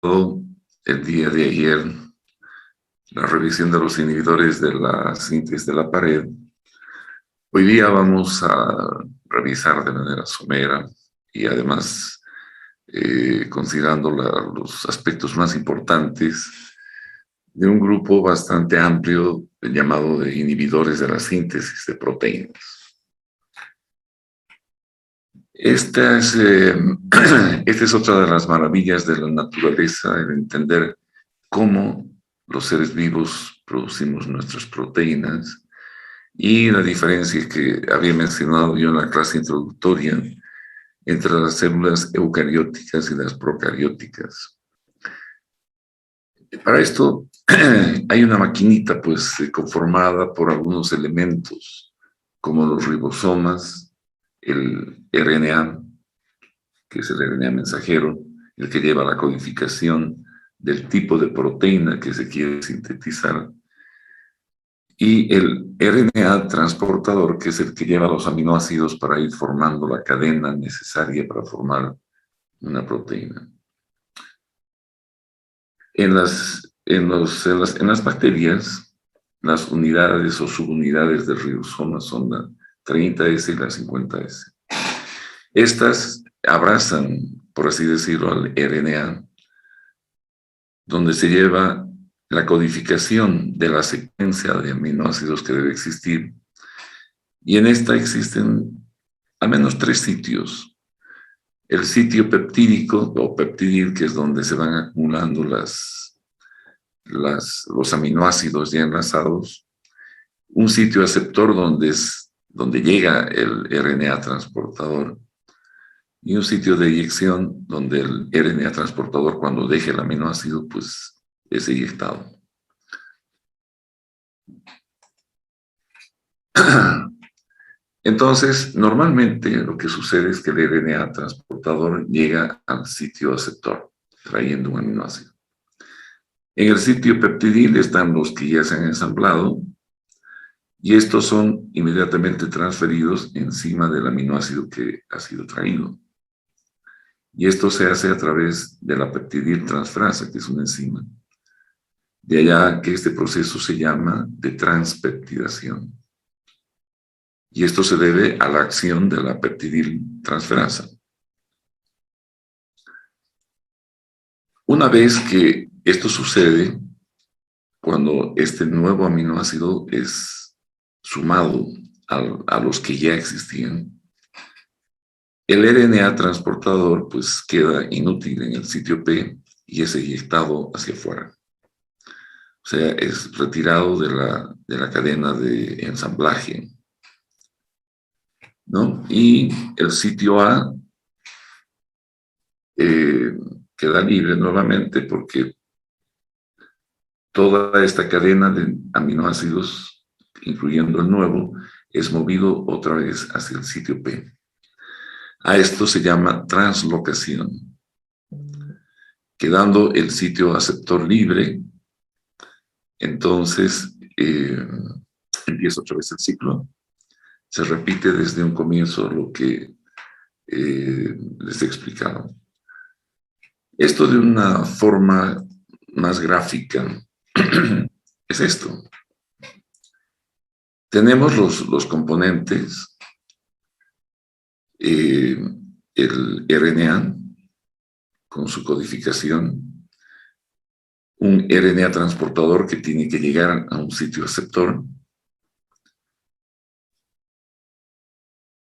el día de ayer la revisión de los inhibidores de la síntesis de la pared. Hoy día vamos a revisar de manera somera y además considerando los aspectos más importantes de un grupo bastante amplio llamado de inhibidores de la síntesis de proteínas. Esta es otra de las maravillas de la naturaleza, el entender cómo los seres vivos producimos nuestras proteínas y la diferencia que había mencionado yo en la clase introductoria entre las células eucarióticas y las procarióticas. Para esto hay una maquinita pues conformada por algunos elementos como los ribosomas, el RNA, que es el RNA mensajero, el que lleva la codificación del tipo de proteína que se quiere sintetizar, y el RNA transportador, que es el que lleva los aminoácidos para ir formando la cadena necesaria para formar una proteína. En las bacterias, las unidades o subunidades del ribosoma son la 30S y la 50S. Estas abrazan, por así decirlo, al RNA, donde se lleva la codificación de la secuencia de aminoácidos que debe existir. Y en esta existen al menos 3 sitios. El sitio peptídico o peptidil, que es donde se van acumulando los aminoácidos ya enlazados. Un sitio aceptor donde llega el RNA transportador. Y un sitio de eyección donde el RNA transportador, cuando deje el aminoácido, pues es eyectado. Entonces, normalmente lo que sucede es que el RNA transportador llega al sitio aceptor, trayendo un aminoácido. En el sitio peptidil están los que ya se han ensamblado, y estos son inmediatamente transferidos encima del aminoácido que ha sido traído. Y esto se hace a través de la peptidil transferasa, que es una enzima. De allá que este proceso se llama de transpeptidación. Y esto se debe a la acción de la peptidil transferasa. Una vez que esto sucede, cuando este nuevo aminoácido es sumado a los que ya existían, el RNA transportador pues queda inútil en el sitio P y es eyectado hacia afuera. O sea, es retirado de la cadena de ensamblaje, ¿no? Y el sitio A queda libre nuevamente porque toda esta cadena de aminoácidos, incluyendo el nuevo, es movido otra vez hacia el sitio P. A esto se llama translocación, quedando el sitio aceptor libre. Entonces empieza otra vez el ciclo. Se repite desde un comienzo lo que les he explicado. Esto de una forma más gráfica es esto. Tenemos los componentes, el RNA con su codificación, un RNA transportador que tiene que llegar a un sitio aceptor,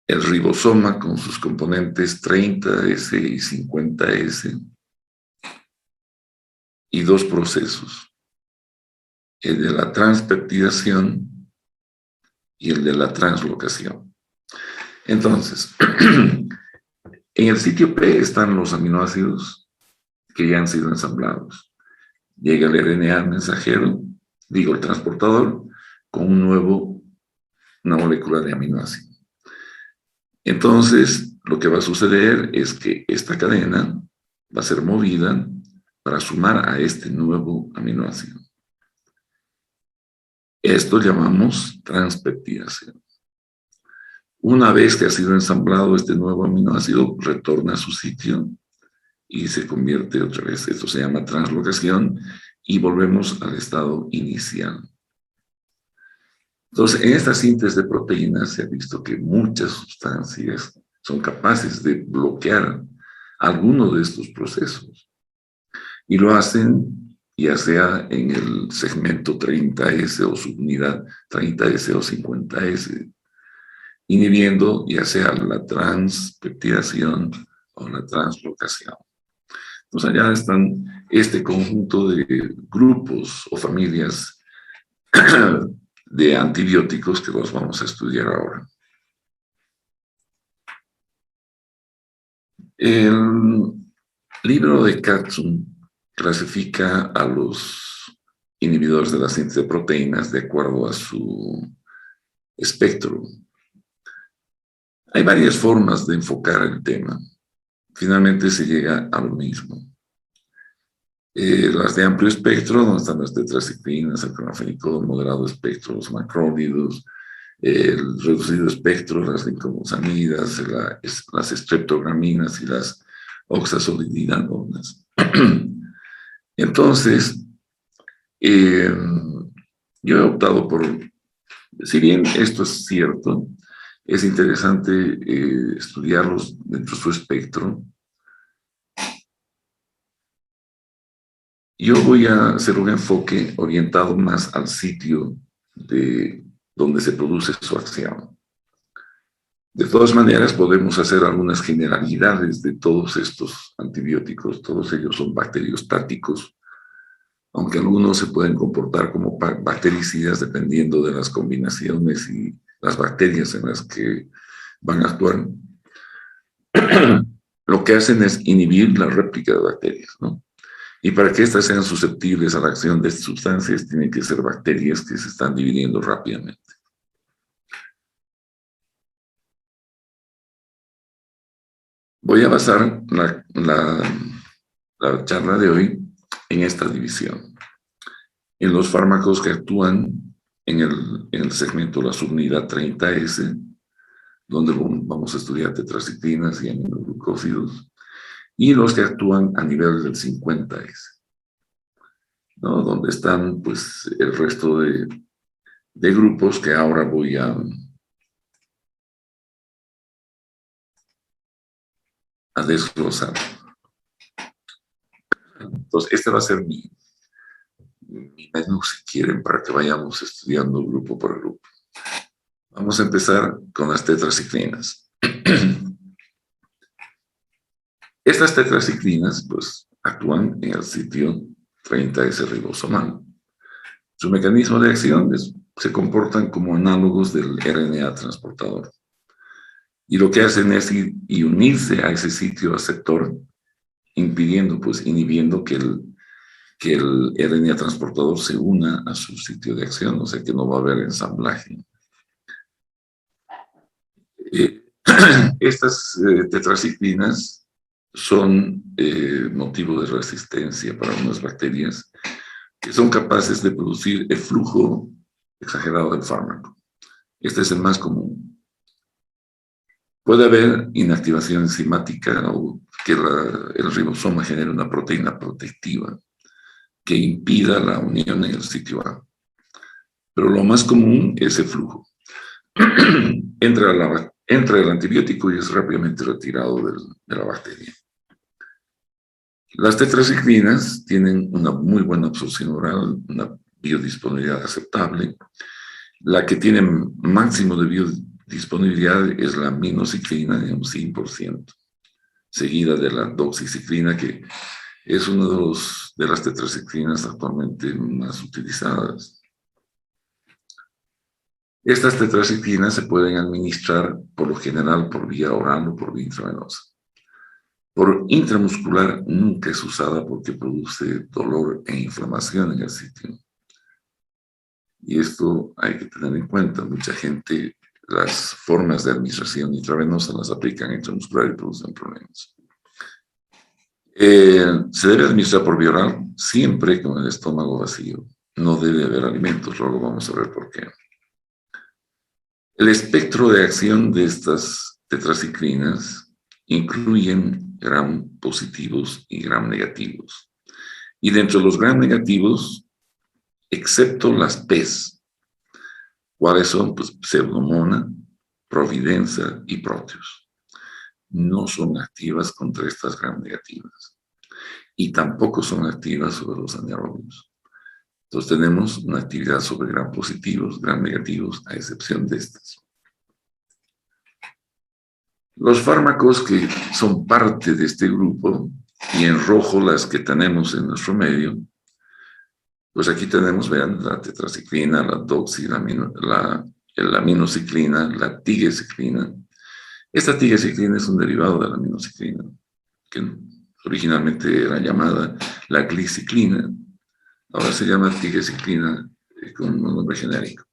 el ribosoma con sus componentes 30S y 50S, y 2 procesos, el de la transpeptidación y el de la translocación. Entonces, en el sitio P están los aminoácidos que ya han sido ensamblados. Llega el RNA mensajero, el transportador, con una molécula de aminoácido. Entonces, lo que va a suceder es que esta cadena va a ser movida para sumar a este nuevo aminoácido. Esto llamamos transpeptidación. Una vez que ha sido ensamblado este nuevo aminoácido, retorna a su sitio y se convierte otra vez, esto se llama translocación, y volvemos al estado inicial. Entonces, en esta síntesis de proteínas se ha visto que muchas sustancias son capaces de bloquear alguno de estos procesos. Y lo hacen ya sea en el segmento 30S o subunidad 30S o 50S, inhibiendo ya sea la transpeptidación o la translocación. Entonces allá están este conjunto de grupos o familias de antibióticos que los vamos a estudiar ahora. El libro de Katzun clasifica a los inhibidores de la síntesis de proteínas de acuerdo a su espectro. Hay varias formas de enfocar el tema. Finalmente se llega a lo mismo. Las de amplio espectro, donde están las tetraciclinas, el clorfenicol, moderado espectro, los macrólidos, el reducido espectro, las lincomosamidas, las streptograminas y las oxazolidinadonas. Entonces, yo he optado por, si bien esto es cierto, es interesante estudiarlos dentro de su espectro. Yo voy a hacer un enfoque orientado más al sitio de donde se produce su acción. De todas maneras, podemos hacer algunas generalidades de todos estos antibióticos. Todos ellos son bacteriostáticos, aunque algunos se pueden comportar como bactericidas dependiendo de las combinaciones y las bacterias en las que van a actuar. Lo que hacen es inhibir la réplica de bacterias, ¿no? Y para que éstas sean susceptibles a la acción de estas sustancias, tienen que ser bacterias que se están dividiendo rápidamente. Voy a basar la charla de hoy en esta división. En los fármacos que actúan en el segmento de la subunidad 30S, donde vamos a estudiar tetraciclinas y aminoglucósidos, y los que actúan a nivel del 50S, ¿no? Donde están pues el resto de grupos que ahora voy a desglosar. Entonces, este va a ser mi menú, si quieren, para que vayamos estudiando grupo por grupo. Vamos a empezar con las tetraciclinas. Estas tetraciclinas, pues, actúan en el sitio 30S ribosomal. Su mecanismo de acción se comportan como análogos del RNA transportador. Y lo que hacen es ir y unirse a ese sitio aceptor, impidiendo, pues, inhibiendo que el RNA transportador se una a su sitio de acción, o sea que no va a haber ensamblaje. Estas tetraciclinas son motivo de resistencia para unas bacterias que son capaces de producir el flujo exagerado del fármaco. Este es el más común. Puede haber inactivación enzimática o que el ribosoma genere una proteína protectiva que impida la unión en el sitio A. Pero lo más común es el flujo. Entra el antibiótico y es rápidamente retirado de la bacteria. Las tetraciclinas tienen una muy buena absorción oral, una biodisponibilidad aceptable. La que tiene máximo de biodisponibilidad es la aminociclina de un 100%, seguida de la doxiciclina, que es una de las tetraciclinas actualmente más utilizadas. Estas tetraciclinas se pueden administrar por lo general por vía oral o por vía intravenosa. Por intramuscular nunca es usada porque produce dolor e inflamación en el sitio. Y esto hay que tener en cuenta. Mucha gente, las formas de administración intravenosa las aplican intramuscular y producen problemas. Se debe administrar por vía oral siempre con el estómago vacío. No debe haber alimentos, luego vamos a ver por qué. El espectro de acción de estas tetraciclinas incluyen gram positivos y gram negativos. Y dentro de los gram negativos, excepto las P's, ¿cuáles son? Pues Pseudomonas, Providencia y Proteus. No son activas contra estas gram negativas. Y tampoco son activas sobre los anaerobios. Entonces tenemos una actividad sobre gram positivos, gram negativos, a excepción de estas. Los fármacos que son parte de este grupo, y en rojo las que tenemos en nuestro medio, pues aquí tenemos, vean, la tetraciclina, la doxi, la aminociclina, la tigecyclina. Esta tigecyclina es un derivado de la aminociclina, que originalmente era llamada la gliciclina, ahora se llama tigecyclina con un nombre genérico.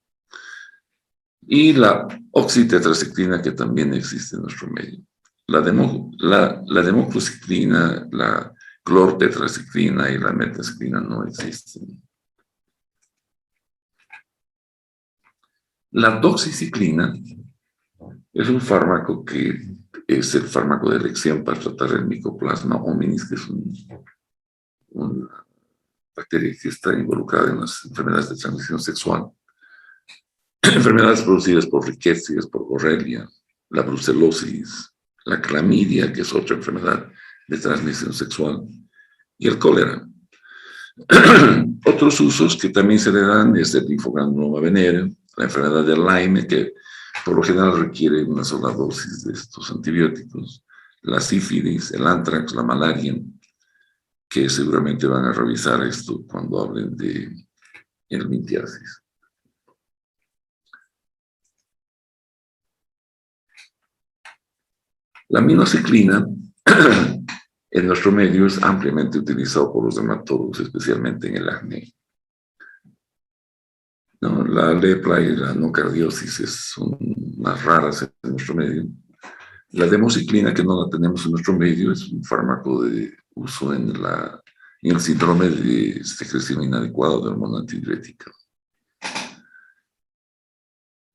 Y la oxitetraciclina, que también existe en nuestro medio. La democlociclina, la clortetraciclina y la metaciclina no existen. La doxiciclina es un fármaco que es el fármaco de elección para tratar el Mycoplasma hominis, que es una bacteria que está involucrada en las enfermedades de transmisión sexual. Enfermedades producidas por riquecias, por borrelia, la brucelosis, la clamidia, que es otra enfermedad de transmisión sexual, y el cólera. Otros usos que también se le dan es el linfogranuloma venérea, la enfermedad de Lyme, que por lo general requiere una sola dosis de estos antibióticos, la sífilis, el anthrax, la malaria, que seguramente van a revisar esto cuando hablen de helmintiasis. La aminociclina en nuestro medio es ampliamente utilizado por los dermatólogos, especialmente en el acné. ¿No? La lepra y la nocardiosis son más raras en nuestro medio. La demociclina, que no la tenemos en nuestro medio, es un fármaco de uso en el síndrome de secreción inadecuada de hormona antidiurética.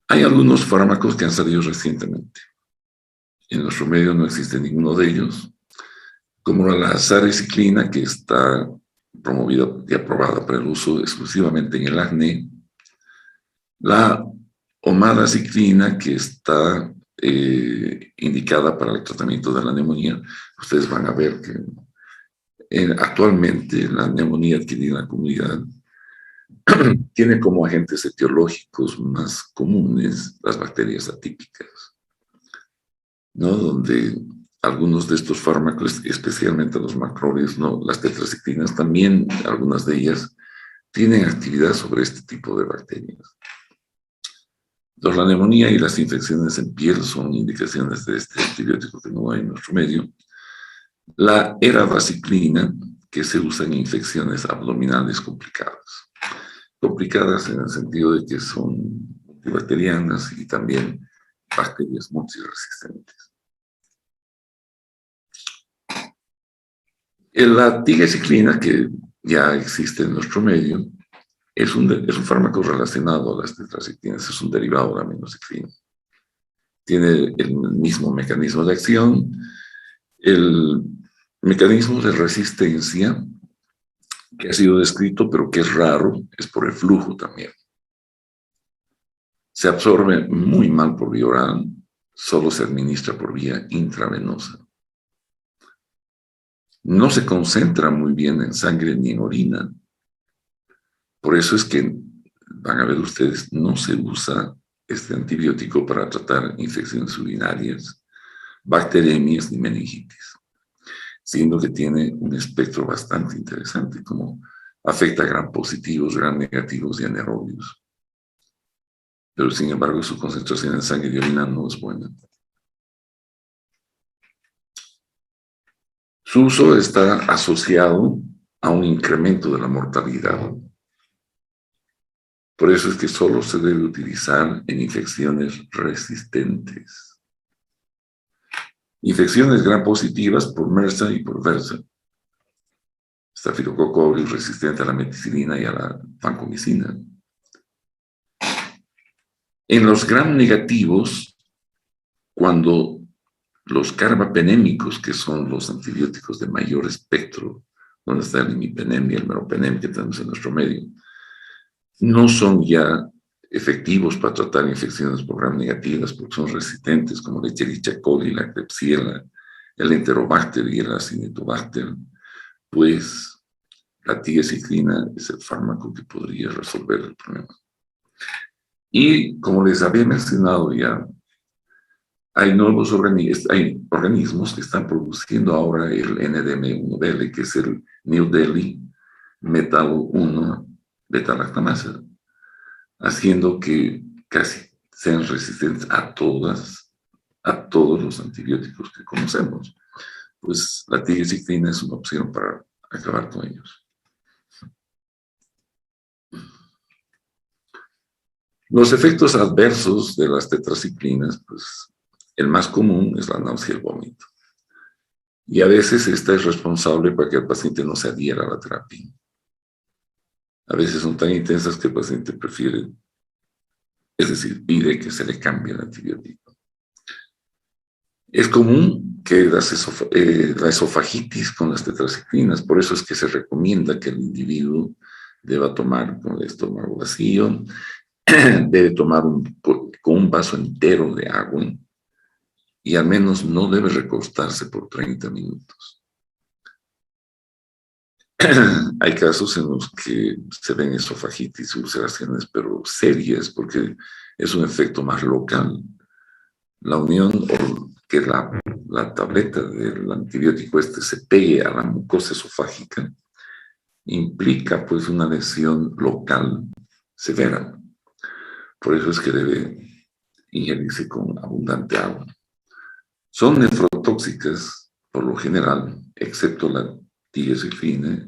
Hay algunos fármacos que han salido recientemente. En nuestro medio no existe ninguno de ellos, como la sariciclina, que está promovida y aprobada para el uso exclusivamente en el acné, la omadaciclina, que está indicada para el tratamiento de la neumonía. Ustedes van a ver que actualmente la neumonía adquirida en la comunidad tiene como agentes etiológicos más comunes las bacterias atípicas, ¿no? Donde algunos de estos fármacos, especialmente los macroles, ¿no? Las tetraciclinas, también algunas de ellas tienen actividad sobre este tipo de bacterias. Entonces, la neumonía y las infecciones en piel son indicaciones de este antibiótico que no hay en nuestro medio. La eravacyclina, que se usa en infecciones abdominales complicadas. Complicadas en el sentido de que son multibacterianas y también bacterias multiresistentes. La tigecyclina, que ya existe en nuestro medio, es un fármaco relacionado a las tetraciclinas, es un derivado de la aminociclina. Tiene el mismo mecanismo de acción. El mecanismo de resistencia que ha sido descrito, pero que es raro, es por el flujo también. Se absorbe muy mal por vía oral, solo se administra por vía intravenosa. No se concentra muy bien en sangre ni en orina. Por eso es que, van a ver ustedes, no se usa este antibiótico para tratar infecciones urinarias, bacteremias ni meningitis, siendo que tiene un espectro bastante interesante, como afecta a gram positivos, gram negativos y anaerobios. Pero sin embargo su concentración en sangre y orina no es buena. Su uso está asociado a un incremento de la mortalidad. Por eso es que solo se debe utilizar en infecciones resistentes. Infecciones gram positivas por MRSA y por VRSA. Estafilococo aureus resistente a la meticilina y a la vancomicina. En los gram negativos, cuando Los carbapenémicos, que son los antibióticos de mayor espectro, donde está el imipenem y el meropenem que tenemos en nuestro medio, no son ya efectivos para tratar infecciones por gram negativas porque son resistentes como la Escherichia coli, la Klebsiella, el Enterobacter y el Acinetobacter, pues la tigecyclina es el fármaco que podría resolver el problema. Y como les había mencionado ya, hay nuevos organismos que están produciendo ahora el NDM1-DL, que es el New Delhi Metal 1 beta-lactamasa, haciendo que casi sean resistentes a todos los antibióticos que conocemos. Pues la tigecyclina es una opción para acabar con ellos. Los efectos adversos de las tetraciclinas, pues el más común es la náusea y el vómito. Y a veces esta es responsable para que el paciente no se adhiera a la terapia. A veces son tan intensas que el paciente prefiere, es decir, pide que se le cambie el antibiótico. Es común que la esofagitis con las tetraciclinas, por eso es que se recomienda que el individuo deba tomar con el estómago vacío, debe tomar con un vaso entero de agua y al menos no debe recostarse por 30 minutos. Hay casos en los que se ven esofagitis, ulceraciones, pero serias, porque es un efecto más local. La unión, o que la tableta del antibiótico se pegue a la mucosa esofágica, implica pues una lesión local severa. Por eso es que debe ingerirse con abundante agua. Son nefrotóxicas por lo general, excepto la tigecyclina,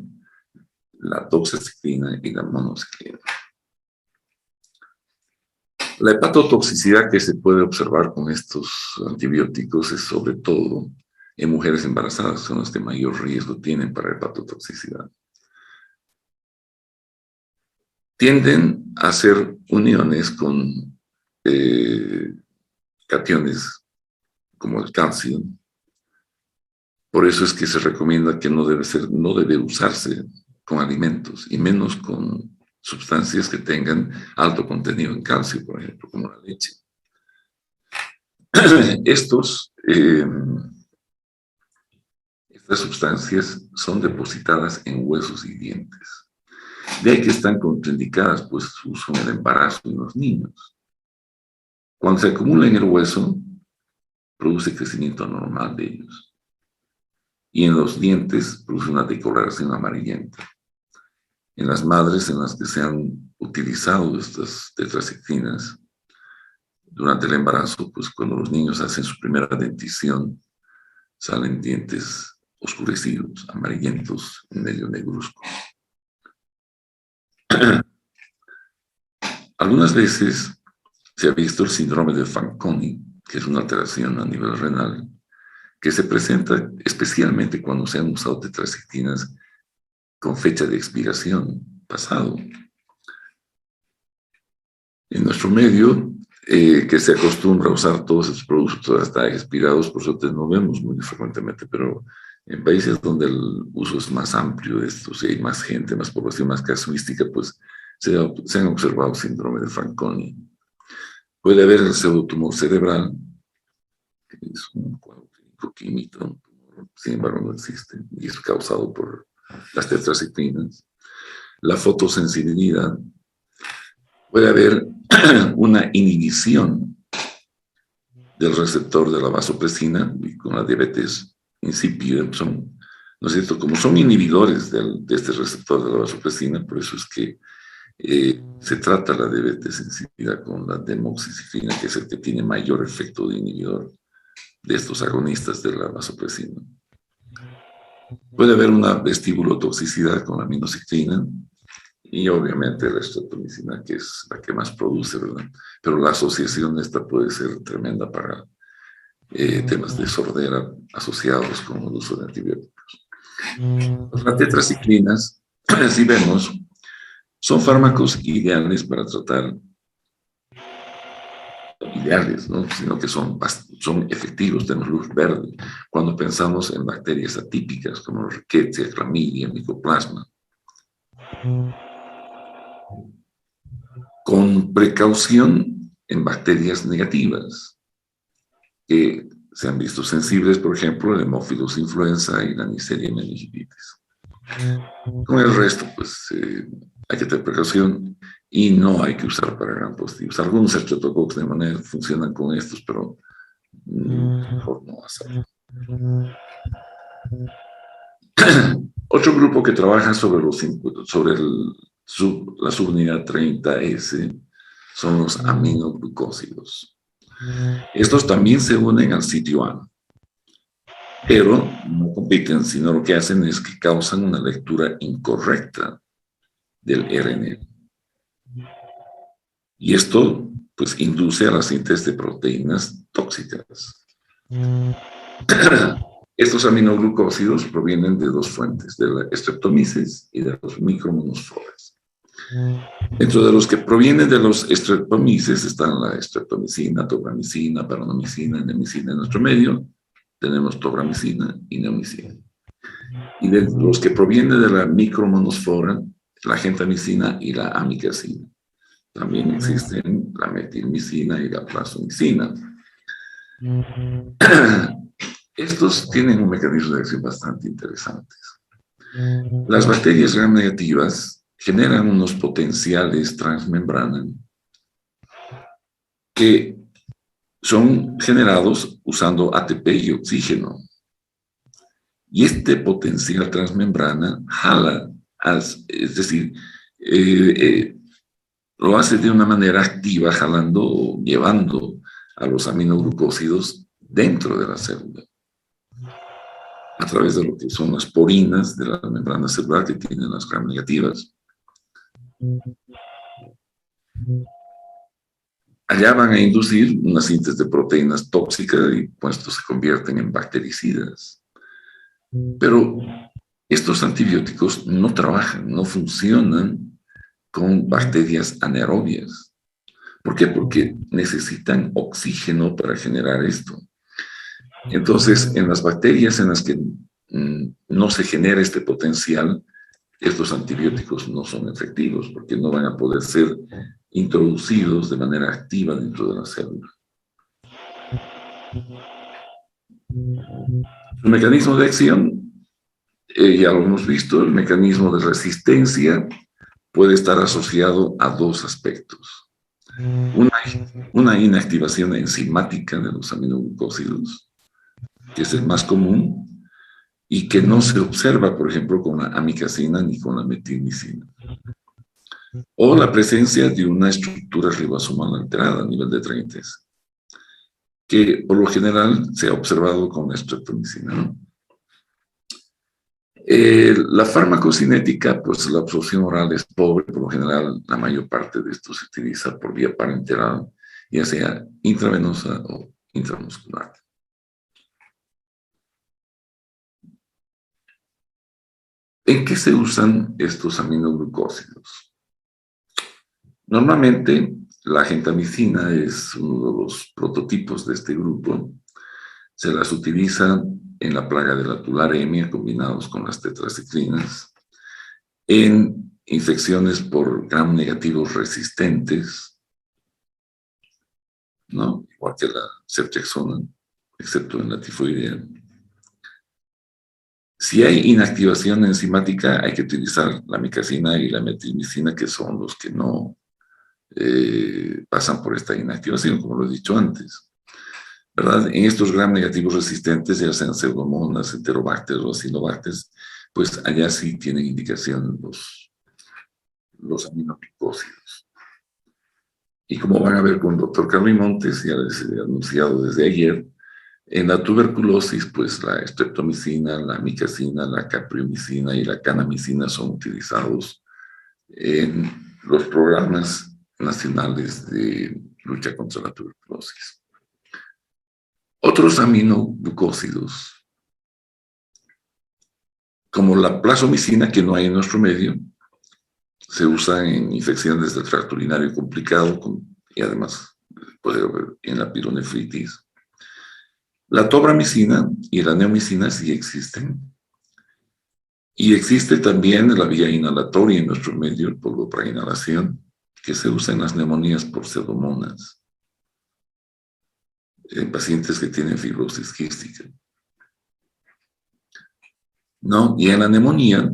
la doxaciclina y la monociclina. La hepatotoxicidad que se puede observar con estos antibióticos es sobre todo en mujeres embarazadas, son las que mayor riesgo tienen para hepatotoxicidad. Tienden a hacer uniones con cationes como el calcio. Por eso es que se recomienda que no debe usarse con alimentos y menos con sustancias que tengan alto contenido en calcio, por ejemplo, como la leche. Estas sustancias son depositadas en huesos y dientes. De ahí que están contraindicadas, pues, su uso en el embarazo y en los niños. Cuando se acumula en el hueso, produce crecimiento anormal de ellos. Y en los dientes produce una decoloración amarillenta. En las madres en las que se han utilizado estas tetraciclinas durante el embarazo, pues cuando los niños hacen su primera dentición, salen dientes oscurecidos, amarillentos, medio negruzcos. Algunas veces se ha visto el síndrome de Fanconi, que es una alteración a nivel renal, que se presenta especialmente cuando se han usado tetraciclinas con fecha de expiración pasado. En nuestro medio, que se acostumbra a usar todos estos productos hasta expirados, por suerte no vemos muy frecuentemente, pero en países donde el uso es más amplio de estos y hay más gente, más población, más casuística, pues se han observado síndrome de Fanconi. Puede haber el pseudotumor cerebral, que es un cuadro clínico que imita un tumor, sin embargo no existe, y es causado por las tetraciclinas. La fotosensibilidad. Puede haber una inhibición del receptor de la vasopresina, y con la diabetes insípida, ¿no es cierto? Como son inhibidores de este receptor de la vasopresina, por eso es que se trata la diabetes insípida con la demoxiciclina, que es el que tiene mayor efecto de inhibidor de estos agonistas de la vasopresina. Puede haber una vestibulotoxicidad con la aminociclina y obviamente la estreptomicina, que es la que más produce, ¿verdad? Pero la asociación esta puede ser tremenda para temas de sordera asociados con el uso de antibióticos. Las tetraciclinas, si vemos, son fármacos ideales para tratar ideales, ¿no? Sino que son efectivos, tenemos luz verde. Cuando pensamos en bacterias atípicas como Rickettsia, Clamidia, Mycoplasma. Con precaución en bacterias negativas, que se han visto sensibles, por ejemplo, el Haemophilus influenza y la Neisseria meningitis. Con el resto, pues hay que tener precaución y no hay que usar para gram positivos. Algunos Streptococcus de manera funcionan con estos, pero mejor no hacerlo. Otro grupo que trabaja sobre la subunidad 30S son los aminoglucósidos. Estos también se unen al sitio A, pero no compiten, sino lo que hacen es que causan una lectura incorrecta del RNA. Y esto, pues, induce a la síntesis de proteínas tóxicas. Estos aminoglucósidos provienen de dos fuentes, de la Streptomyces y de los micromonosporas. Dentro de los que provienen de los Streptomyces están la streptomicina, tobramicina, paranomicina, nemicina. En nuestro medio tenemos tobramicina y neomicina. Y de los que provienen de la micromonosfora, la gentamicina y la amicacina. También existen la metilmicina y la plasmicina. Estos tienen un mecanismo de acción bastante interesante. Las bacterias gram negativas generan unos potenciales transmembrana que son generados usando ATP y oxígeno. Y este potencial transmembrana jala, es decir, lo hace de una manera activa, jalando o llevando a los aminoglucósidos dentro de la célula, a través de lo que son las porinas de la membrana celular que tienen las gram negativas. Allá van a inducir una síntesis de proteínas tóxicas y pues se convierten en bactericidas. Pero estos antibióticos no trabajan, no funcionan con bacterias anaerobias. ¿Por qué? Porque necesitan oxígeno para generar esto. Entonces, en las bacterias en las que no se genera este potencial, estos antibióticos no son efectivos porque no van a poder ser introducidos de manera activa dentro de la célula. Su mecanismo de acción, ya lo hemos visto, el mecanismo de resistencia puede estar asociado a dos aspectos. Una inactivación enzimática de los aminoglucósidos, que es el más común, y que no se observa, por ejemplo, con la amicacina ni con la metilmicina. O la presencia de una estructura ribosomal alterada a nivel de 30, que por lo general se ha observado con la streptomicina, ¿no? La farmacocinética, pues la absorción oral es pobre, por lo general la mayor parte de esto se utiliza por vía parenteral, ya sea intravenosa o intramuscular. ¿En qué se usan estos aminoglucósidos? Normalmente la gentamicina es uno de los prototipos de este grupo. Se las utiliza en la plaga de la tularemia combinados con las tetraciclinas, en infecciones por gram negativos resistentes, ¿no? Igual que la ceftriaxona, excepto en la tifoidea. Si hay inactivación enzimática, hay que utilizar la amicacina y la metilmicina, que son los que no pasan por esta inactivación, como lo he dicho antes, ¿verdad? En estos gram negativos resistentes, ya sean pseudomonas, enterobacter o acinobacter, pues allá sí tienen indicación los aminoglucósidos. Y como van a ver con el doctor Carlos Montes, ya les he anunciado desde ayer, en la tuberculosis, pues la streptomicina, la amicacina, la capreomicina y la canamicina son utilizados en los programas nacionales de lucha contra la tuberculosis. Otros aminoglucósidos, como la plasmicina, que no hay en nuestro medio, se usa en infecciones del tracto urinario complicado y además puede haber en la pielonefritis. La tobramicina y la neomicina sí existen. Y existe también la vía inhalatoria en nuestro medio, el polvo para inhalación, que se usa en las neumonías por pseudomonas, en pacientes que tienen fibrosis quística. ¿No? Y en la neumonía,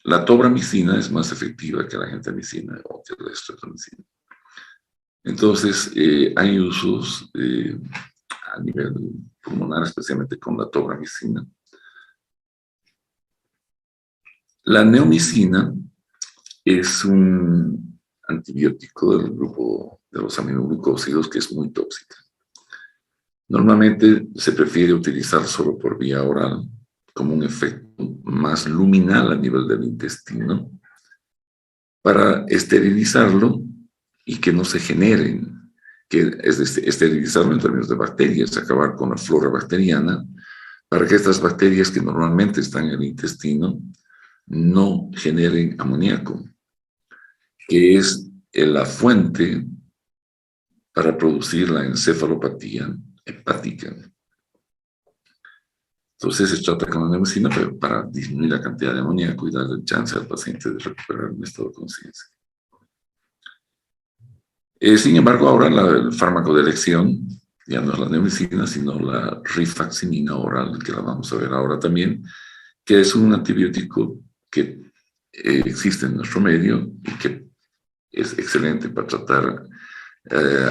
la tobramicina es más efectiva que la gentamicina o que la streptomicina. Entonces, hay usos a nivel pulmonar, especialmente con la tobramicina. La neomicina es un antibiótico del grupo de los aminoglucósidos que es muy tóxica. Normalmente se prefiere utilizar solo por vía oral como un efecto más luminal a nivel del intestino para esterilizarlo y que no se generen, que es esterilizarlo en términos de bacterias, acabar con la flora bacteriana, para que estas bacterias que normalmente están en el intestino no generen amoníaco, que es la fuente para producir la encefalopatía hepática. Entonces se trata con la neomicina para disminuir la cantidad de amoníaco y darle chance al paciente de recuperar un estado de conciencia. Sin embargo, ahora el fármaco de elección ya no es la neomicina, sino la rifaximinina oral, que la vamos a ver ahora también, que es un antibiótico que existe en nuestro medio y que es excelente para tratar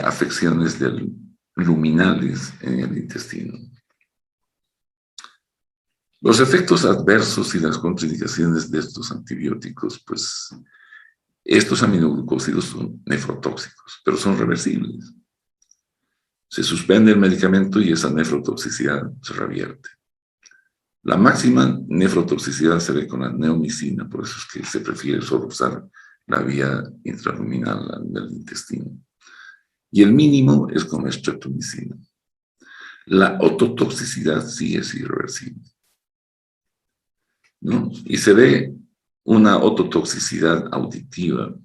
afecciones luminales en el intestino. Los efectos adversos y las contraindicaciones de estos antibióticos, pues estos aminoglucósidos son nefrotóxicos, pero son reversibles. Se suspende el medicamento y esa nefrotoxicidad se revierte. La máxima nefrotoxicidad se ve con la neomicina, por eso es que se prefiere solo usar la vía intraluminal del intestino. Y el mínimo es con la streptomicina. La ototoxicidad sí es irreversible, ¿no? Y se ve una ototoxicidad auditiva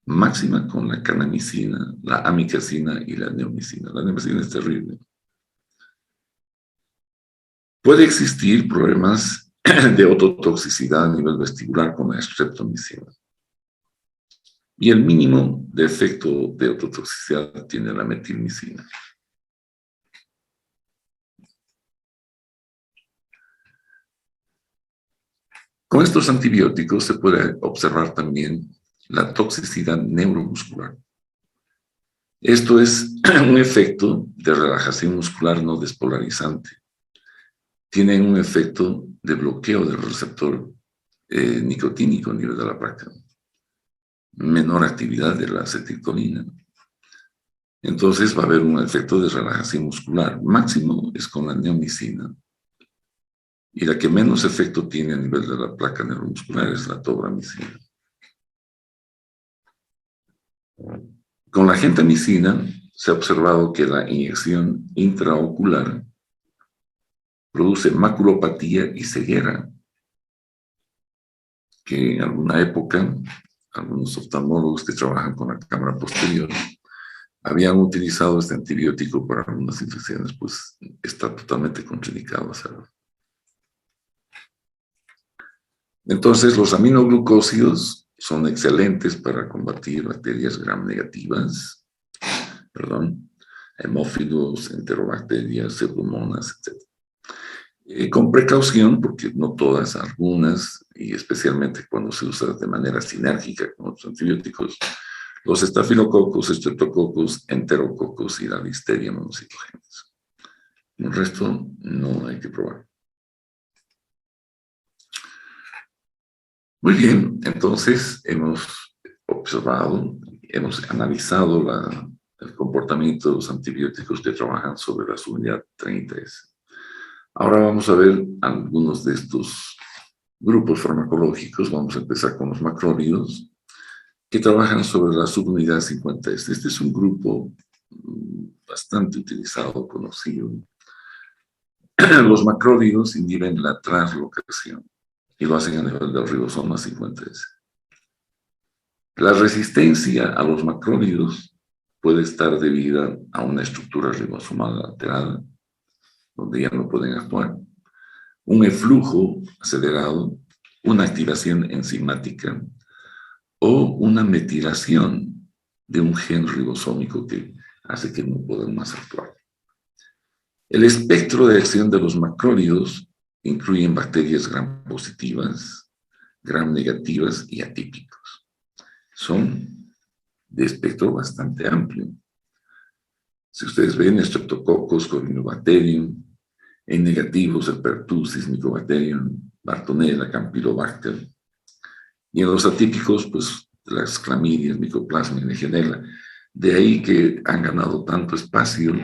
máxima con la kanamicina, la amikacina y la neomicina. La neomicina es terrible. Puede existir problemas de ototoxicidad a nivel vestibular con la streptomicina. Y el mínimo de efecto de ototoxicidad tiene la metilmicina. Con estos antibióticos se puede observar también la toxicidad neuromuscular. Esto es un efecto de relajación muscular no despolarizante. Tienen un efecto de bloqueo del receptor nicotínico a nivel de la placa. Menor actividad de la acetilcolina. Entonces va a haber un efecto de relajación muscular. Máximo es con la neomicina. Y la que menos efecto tiene a nivel de la placa neuromuscular es la tobramicina. Con la gentamicina se ha observado que la inyección intraocular produce maculopatía y ceguera, que en alguna época algunos oftalmólogos que trabajan con la cámara posterior habían utilizado este antibiótico para algunas infecciones, pues está totalmente contraindicado hacerlo. Entonces, los aminoglucósidos son excelentes para combatir bacterias gram negativas, hemófilos, enterobacterias, pseudomonas, etc. Con precaución, porque no todas, algunas, y especialmente cuando se usa de manera sinérgica con otros antibióticos, los estafilococos, estreptococos, enterococos y la listeria monocitogenes. El resto no hay que probar. Muy bien, entonces hemos observado, hemos analizado el comportamiento de los antibióticos que trabajan sobre la subunidad 33. Ahora vamos a ver algunos de estos grupos farmacológicos. Vamos a empezar con los macrólidos, que trabajan sobre la subunidad 50. Este es un grupo bastante utilizado, conocido. Los macrólidos inhiben la translocación y lo hacen a nivel del ribosoma 50S. La resistencia a los macrólidos puede estar debida a una estructura ribosomal alterada, donde ya no pueden actuar, un eflujo acelerado, una activación enzimática o una metilación de un gen ribosómico que hace que no puedan más actuar. El espectro de acción de los macrólidos incluye bacterias gram positivas, gram negativas y atípicos. Son de espectro bastante amplio. Si ustedes ven, Streptococcus, Corynebacterium, en negativos, el Pertussis, Mycobacterium, Bartonella, Campylobacter. Y en los atípicos, pues las clamidias, Mycoplasma y Legionella. De ahí que han ganado tanto espacio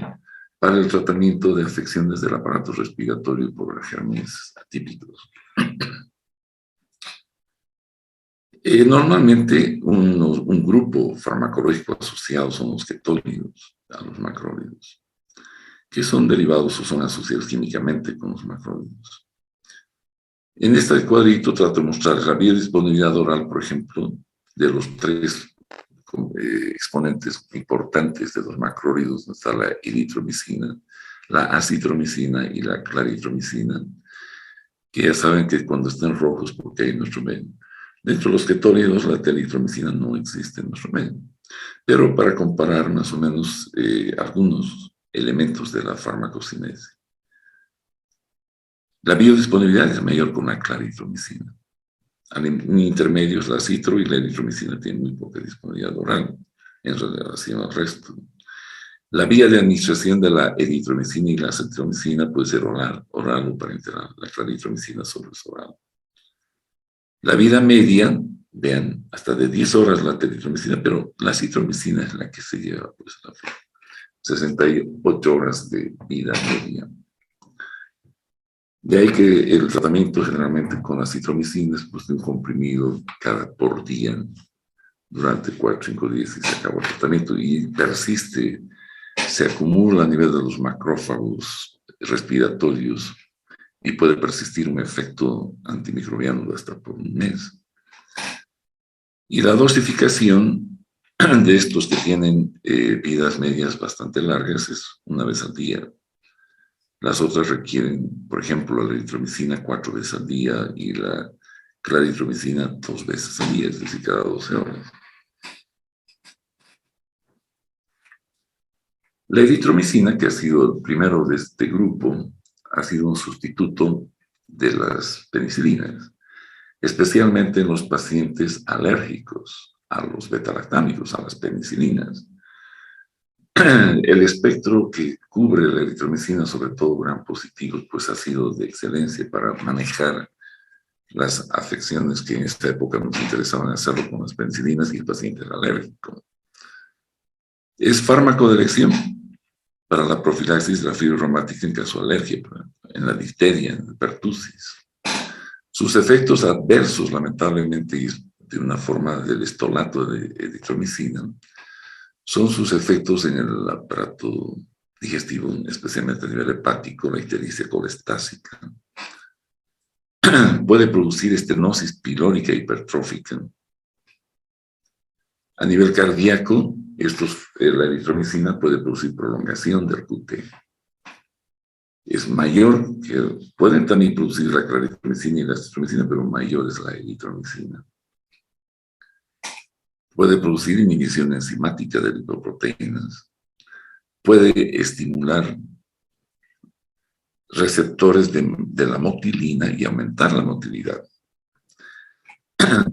para el tratamiento de afecciones del aparato respiratorio por gérmenes atípicos. Normalmente un grupo farmacológico asociado son los ketólidos, a los macrólidos, que son derivados o son asociados químicamente con los macrólidos. En este cuadrito trato de mostrar la biodisponibilidad oral, por ejemplo, de los tres exponentes importantes de los macrólidos, donde está la eritromicina, la acitromicina y la claritromicina, que ya saben que cuando están rojos, porque hay en nuestro medio. Dentro de los ketólidos, la eritromicina no existe en nuestro medio. Pero para comparar más o menos algunos elementos de la farmacocinesis. La biodisponibilidad es mayor con la claritromicina. En intermedios, la citro y la eritromicina tienen muy poca disponibilidad oral en relación al resto. La vía de administración de la eritromicina y la acitromicina puede ser oral o parenteral. La claritromicina solo es oral. La vida media, vean, hasta de 10 horas la eritromicina, pero la acitromicina es la que se lleva, pues, la 68 horas de vida media. De ahí que el tratamiento generalmente con acitromicina es pues, de un comprimido por día durante 4 o 5 días y se acaba el tratamiento y persiste, se acumula a nivel de los macrófagos respiratorios y puede persistir un efecto antimicrobiano hasta por un mes. Y la dosificación de estos que tienen vidas medias bastante largas es una vez al día. Las otras requieren, por ejemplo, la eritromicina 4 veces al día y la claritromicina 2 veces al día, es decir, cada 12 horas. La eritromicina, que ha sido el primero de este grupo, ha sido un sustituto de las penicilinas, especialmente en los pacientes alérgicos a los betalactámicos, a las penicilinas. El espectro que cubre la eritromicina, sobre todo gram positivos, pues ha sido de excelencia para manejar las afecciones que en esta época nos interesaban hacerlo con las penicilinas y el paciente era alérgico. Es fármaco de elección para la profilaxis de la fiebre reumática en caso de alergia, en la difteria, en el pertussis. Sus efectos adversos, lamentablemente, y de una forma del estolato de eritromicina, son sus efectos en el aparato digestivo, especialmente a nivel hepático, la ictericia colestásica. Puede producir estenosis pilórica hipertrófica. A nivel cardíaco, la eritromicina puede producir prolongación del QT. Es mayor, pueden también producir la claritromicina y la acitromicina, pero mayor es la eritromicina. Puede producir inhibición enzimática de lipoproteínas. Puede estimular receptores de la motilina y aumentar la motilidad.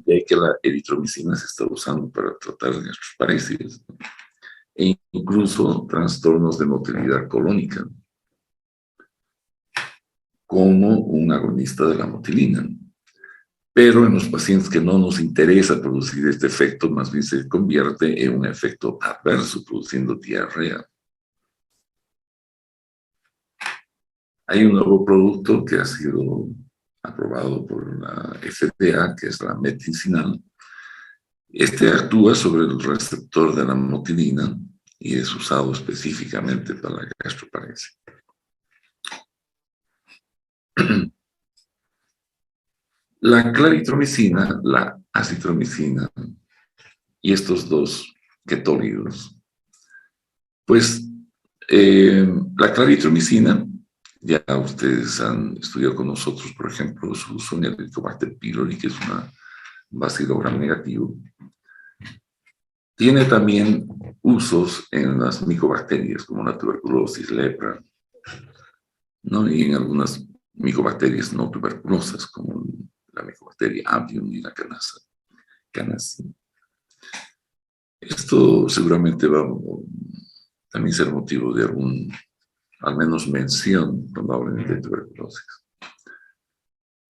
De ahí que la eritromicina se está usando para tratar de gastroparesis e incluso trastornos de motilidad colónica, como un agonista de la motilina. Pero en los pacientes que no nos interesa producir este efecto, más bien se convierte en un efecto adverso, produciendo diarrea. Hay un nuevo producto que ha sido aprobado por la FDA, que es la medicinal. Este actúa sobre el receptor de la motilina y es usado específicamente para la gastroparesia. La claritromicina, la acitromicina y estos dos ketólidos Pues la claritromicina, ya ustedes han estudiado con nosotros, por ejemplo, su uso en el Helicobacter pylori, que es un bacilo gram negativo. Tiene también usos en las micobacterias, como la tuberculosis, lepra, ¿no? Y en algunas micobacterias no tuberculosas, como la micobacteria avium y la canacina. Esto seguramente va a también ser motivo de al menos mención, cuando hablen de tuberculosis.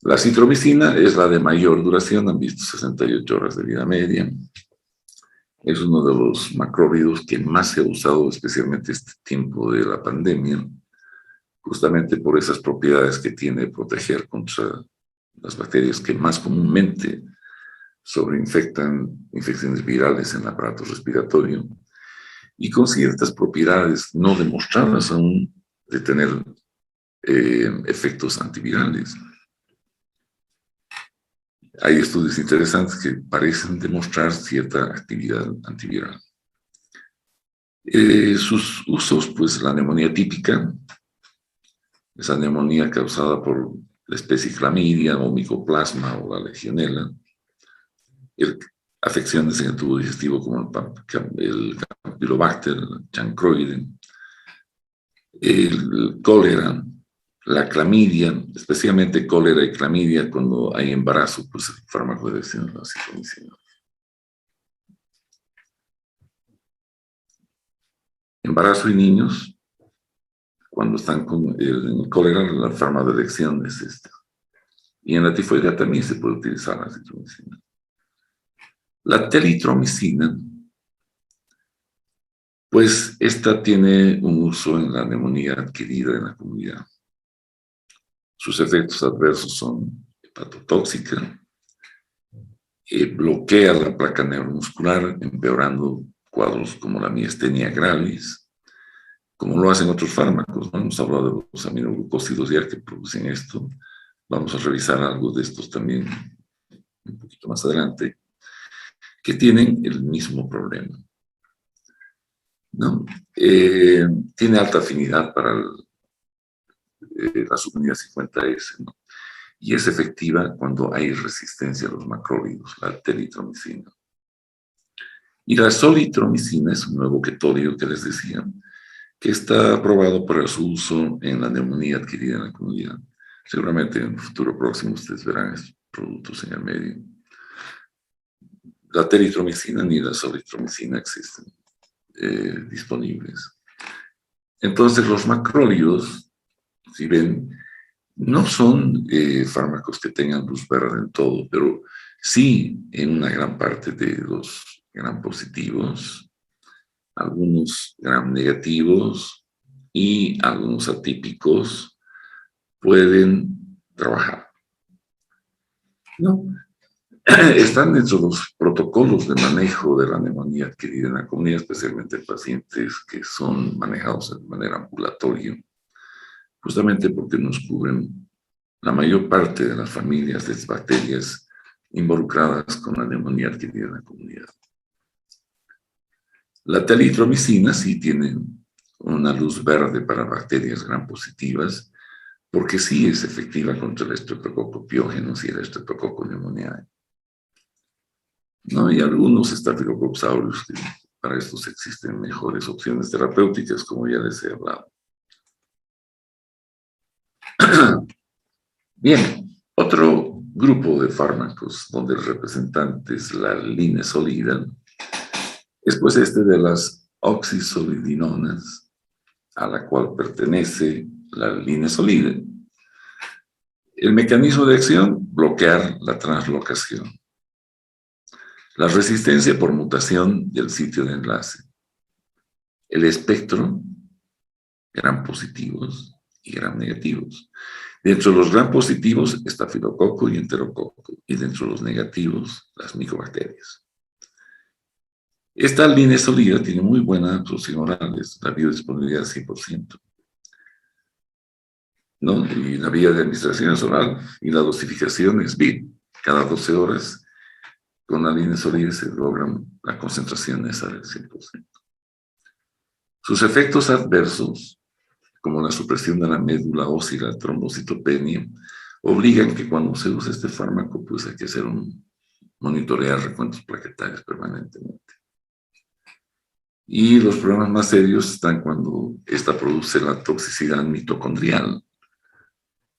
La citromicina es la de mayor duración, han visto 68 horas de vida media. Es uno de los macrólidos que más se ha usado, especialmente este tiempo de la pandemia, justamente por esas propiedades que tiene proteger contra las bacterias que más comúnmente sobreinfectan infecciones virales en el aparato respiratorio, y con ciertas propiedades no demostradas aún de tener efectos antivirales. Hay estudios interesantes que parecen demostrar cierta actividad antiviral. Sus usos, pues la neumonía típica, esa neumonía causada por la especie Clamidia o Mycoplasma o la Legionella, afecciones en el tubo digestivo como el Campylobacter, el Chancroide, el cólera, la clamidia, especialmente cólera y clamidia cuando hay embarazo, pues el fármaco debe ser la citromicina. Embarazo y niños, cuando están con el cólera, la fármaco de elección es esta. Y en la tifoidea también se puede utilizar la citromicina. La telitromicina, pues esta tiene un uso en la neumonía adquirida en la comunidad. Sus efectos adversos son hepatotóxica, bloquea la placa neuromuscular, empeorando cuadros como la miastenia gravis, como lo hacen otros fármacos, ¿no? Hemos hablado de los aminoglucósidos ya que producen esto. Vamos a revisar algo de estos también un poquito más adelante, que tienen el mismo problema, ¿no? Tiene alta afinidad para la subunidad 50S, ¿no? Y es efectiva cuando hay resistencia a los macrólidos, la telitromicina. Y la solitromicina es un nuevo ketólido que les decía, que está aprobado para su uso en la neumonía adquirida en la comunidad. Seguramente en un futuro próximo ustedes verán estos productos en el medio. La teritromicina ni la solitromicina existen disponibles. Entonces los macrólidos, si ven, no son fármacos que tengan luz verde en todo, pero sí en una gran parte de los gram positivos, algunos gram negativos y algunos atípicos pueden trabajar, ¿no? Están dentro de los protocolos de manejo de la neumonía adquirida en la comunidad, especialmente pacientes que son manejados de manera ambulatoria, justamente porque nos cubren la mayor parte de las familias de bacterias involucradas con la neumonía adquirida en la comunidad. La telitromicina sí tiene una luz verde para bacterias gram positivas, porque sí es efectiva contra el estreptococo piógenos y el estreptococo pneumoniae, ¿no? Y algunos estafilococcus aureus, que para estos existen mejores opciones terapéuticas, como ya les he hablado. Bien, otro grupo de fármacos donde el representante es la linezolida es pues este de las oxisolidinonas, a la cual pertenece la linezolida. El mecanismo de acción, bloquear la translocación. La resistencia por mutación del sitio de enlace. El espectro, gram positivos y gram negativos. Dentro de los gram positivos, estafilococo y enterococo. Y dentro de los negativos, las micobacterias. Esta linezolida tiene muy buena absorción oral, la biodisponibilidad 100%. ¿No? Y la vía de administración es oral y la dosificación es BID. Cada 12 horas con la linezolida se logran la concentración esa del 100%. Sus efectos adversos, como la supresión de la médula ósea y la trombocitopenia, obligan que cuando se usa este fármaco, pues hay que hacer monitorear recuentos plaquetarios permanentemente. Y los problemas más serios están cuando esta produce la toxicidad mitocondrial,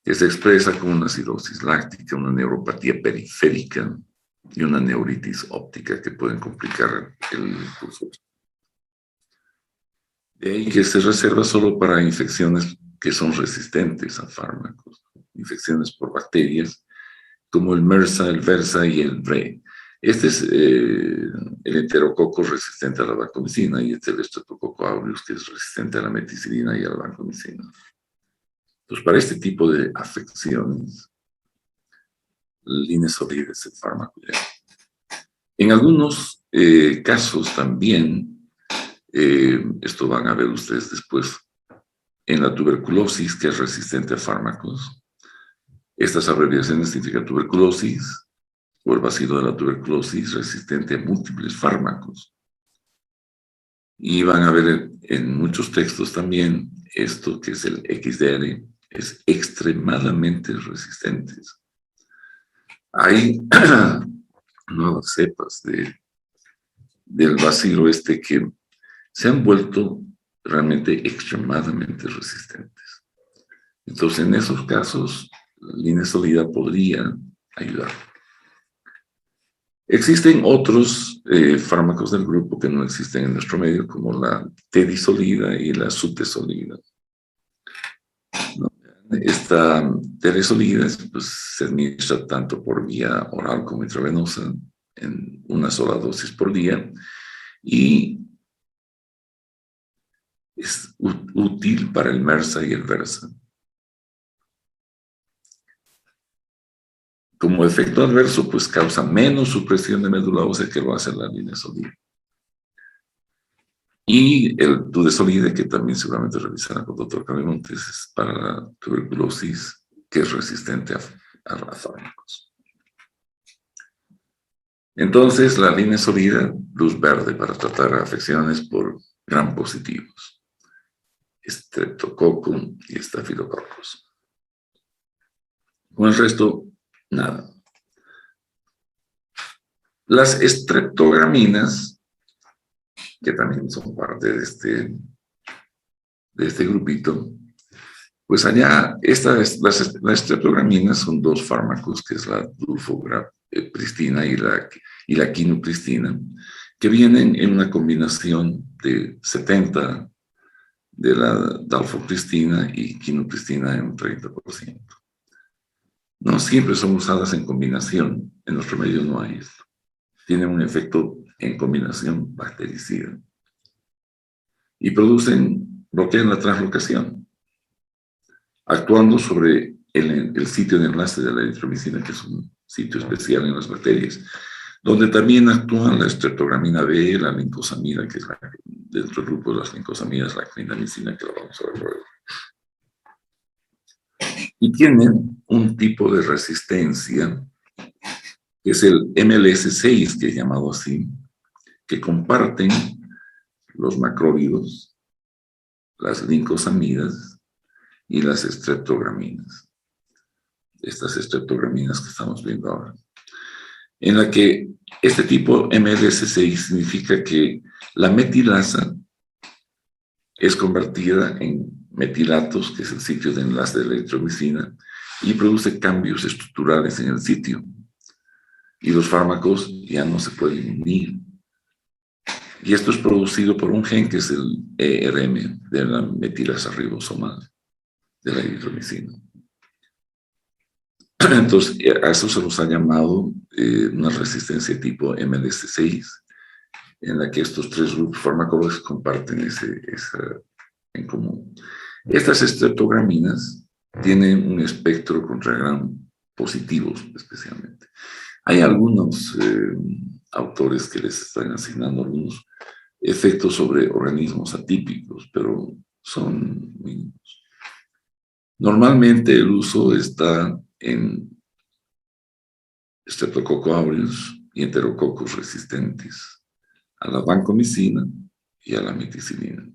que se expresa como una cirrosis láctica, una neuropatía periférica y una neuritis óptica que pueden complicar el curso. De ahí que se reserva solo para infecciones que son resistentes a fármacos, infecciones por bacterias, como el MRSA, el VERSA y el VRE. Este es el enterococo resistente a la vancomicina y este es el Streptococcus aureus, que es resistente a la meticilina y a la vancomicina. Entonces, para este tipo de afecciones, linezolid es el fármaco ideal. En algunos casos también, esto van a ver ustedes después, en la tuberculosis, que es resistente a fármacos. Estas abreviaciones significan tuberculosis o el bacilo de la tuberculosis resistente a múltiples fármacos. Y van a ver en muchos textos también esto que es el XDR, es extremadamente resistentes. Hay nuevas cepas del bacilo este que se han vuelto realmente extremadamente resistentes. Entonces, en esos casos, la linezolida podría ayudar. Existen otros fármacos del grupo que no existen en nuestro medio, como la tedizolida y la sutezolida. ¿No? Esta tedizolida pues, se administra tanto por vía oral como intravenosa, en una sola dosis por día, y es útil para el MRSA y el VERSA. Como efecto adverso, pues causa menos supresión de médula ósea que lo hace la linezolida. Y el tudesolide, que también seguramente revisará con el doctor Cabemontes, es para la tuberculosis, que es resistente a fármacos. Entonces, la linezolida, luz verde para tratar afecciones por gram positivos, Streptococcus y Staphylococcus. Con el resto, nada. Las estreptograminas, que también son parte de este grupito, pues allá, las estreptograminas son dos fármacos, que es la dulfopristina y la quinupristina, que vienen en una combinación de 70 de la dalfopristina y quinupristina en un 30%. No siempre son usadas en combinación, en nuestro medio no hay esto. Tienen un efecto en combinación bactericida. Y bloquean la translocación, actuando sobre el sitio de enlace de la eritromicina, que es un sitio especial en las bacterias, donde también actúan la streptogramina B, la lincosamida, que es dentro del grupo de las lincosamidas, la clindamicina, que lo vamos a ver luego. Y tienen un tipo de resistencia, que es el MLS6, que es llamado así, que comparten los macrólidos, las lincosamidas y las streptograminas. Estas streptograminas que estamos viendo ahora. En la que este tipo MLS6 significa que la metilasa es convertida en metilatos, que es el sitio de enlace de la eritromicina, y produce cambios estructurales en el sitio. Y los fármacos ya no se pueden unir. Y esto es producido por un gen que es el ERM, de la metilasa ribosomal, de la eritromicina. Entonces, a eso se nos ha llamado una resistencia tipo MLS6, en la que estos tres grupos farmacológicos comparten esa en común. Estas streptograminas tienen un espectro contra gram positivos, especialmente. Hay algunos autores que les están asignando algunos efectos sobre organismos atípicos, pero son mínimos. Normalmente el uso está en Streptococcus aureus y enterococos resistentes a la vancomicina y a la meticilina.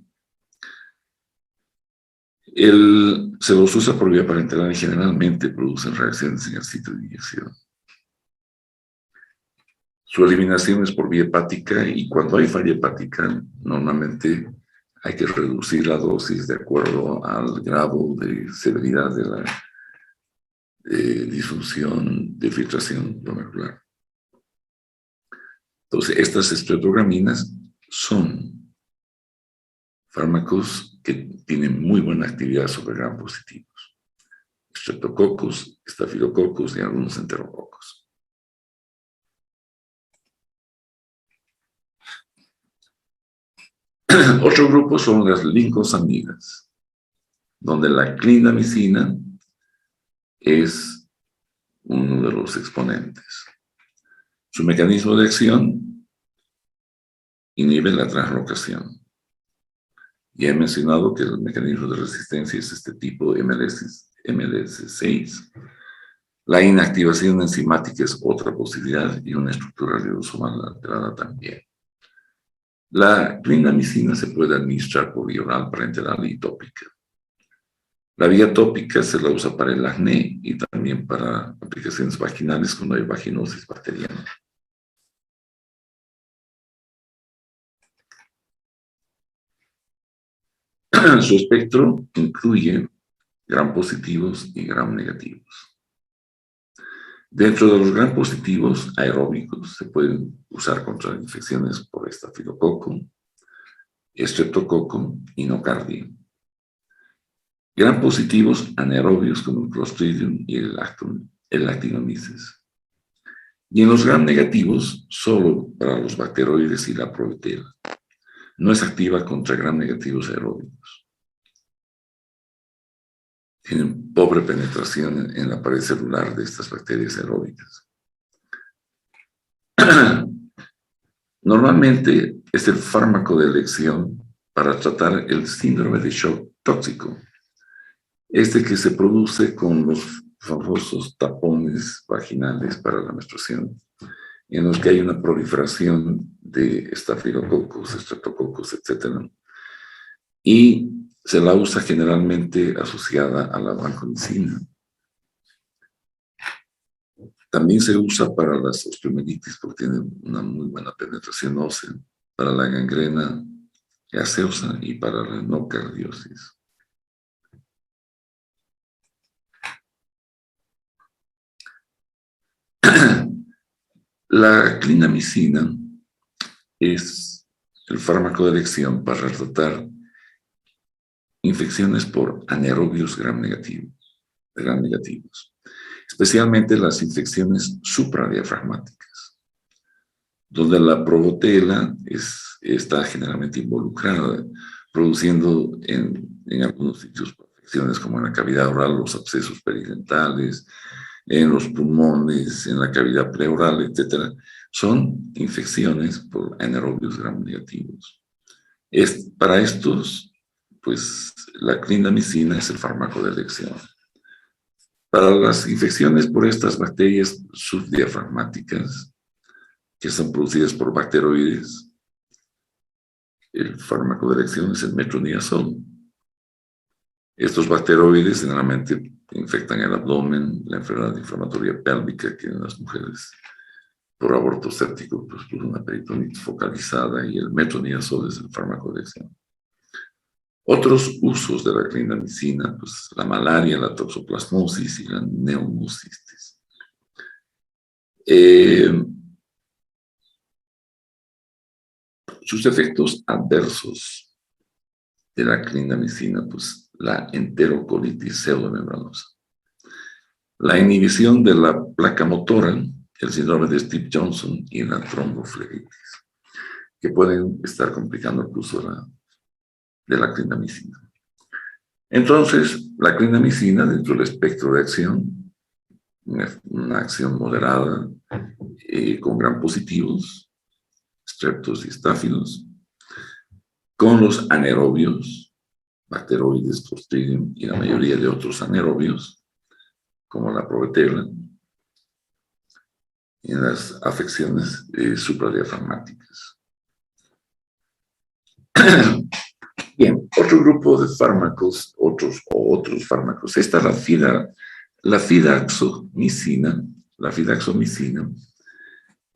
Se los usa por vía parenteral y generalmente producen reacciones en el sitio de inyección. Su eliminación es por vía hepática y cuando hay falla hepática, normalmente hay que reducir la dosis de acuerdo al grado de severidad de la disfunción de filtración glomerular. Entonces, estas estreptograminas son fármacos que tienen muy buena actividad sobre gram positivos. Streptococcus, estafilococcus y algunos enterococos. Otro grupo son las lincosamidas, donde la clindamicina es uno de los exponentes. Su mecanismo de acción inhibe la translocación. Ya he mencionado que el mecanismo de resistencia es este tipo MDS6. La inactivación enzimática es otra posibilidad y una estructura ribosomal alterada también. La clindamicina se puede administrar por vía oral, parenteral y tópica. La vía tópica se la usa para el acné y también para aplicaciones vaginales cuando hay vaginosis bacteriana. Su espectro incluye gram positivos y gram negativos. Dentro de los gram positivos aeróbicos se pueden usar contra infecciones por estafilococo, estreptococo y nocardia. Gram positivos anaerobios como el Clostridium y el Actinomyces. Y en los gram negativos, solo para los bacteroides y la proetela. No es activa contra gram negativos aeróbicos. Tienen pobre penetración en la pared celular de estas bacterias aeróbicas. Normalmente es el fármaco de elección para tratar el síndrome de shock tóxico. Este que se produce con los famosos tapones vaginales para la menstruación, en los que hay una proliferación de estafilococos, estreptococos, etc. Y se la usa generalmente asociada a la vancomicina. También se usa para las osteomelitis porque tiene una muy buena penetración ósea, para la gangrena gaseosa y para la nocardiosis. La clindamicina es el fármaco de elección para tratar infecciones por anaerobios gram negativos, especialmente las infecciones supradiafragmáticas, donde la provotela está generalmente involucrada, produciendo en algunos sitios infecciones como en la cavidad oral, los abscesos peridentales, en los pulmones, en la cavidad pleural, etc. Son infecciones por anaerobios gram negativos. Para estos, pues la clindamicina es el fármaco de elección. Para las infecciones por estas bacterias subdiafragmáticas, que son producidas por bacteroides, el fármaco de elección es el metronidazol. Estos bacteroides generalmente infectan el abdomen, la enfermedad inflamatoria pélvica, que en las mujeres por aborto séptico pues una peritonitis focalizada, y el metronidazol es el fármaco de elección. Otros usos de la clindamicina, pues la malaria, la toxoplasmosis y la neumocistis. Sus efectos adversos de la clindamicina, pues la enterocolitis pseudomembranosa, la inhibición de la placa motora, el síndrome de Stevens-Johnson y la tromboflebitis, que pueden estar complicando el uso de la clindamicina. Entonces, la clindamicina, dentro del espectro de acción, una acción moderada con gram positivos, streptos y estáfilos, con los anaerobios, bacteroides, Clostridium y la mayoría de otros anaerobios, como la proetela, y en las afecciones supradiafragmáticas. Bien, otro grupo de fármacos, otros fármacos. Esta es la fidaxomicina. La fidaxomicina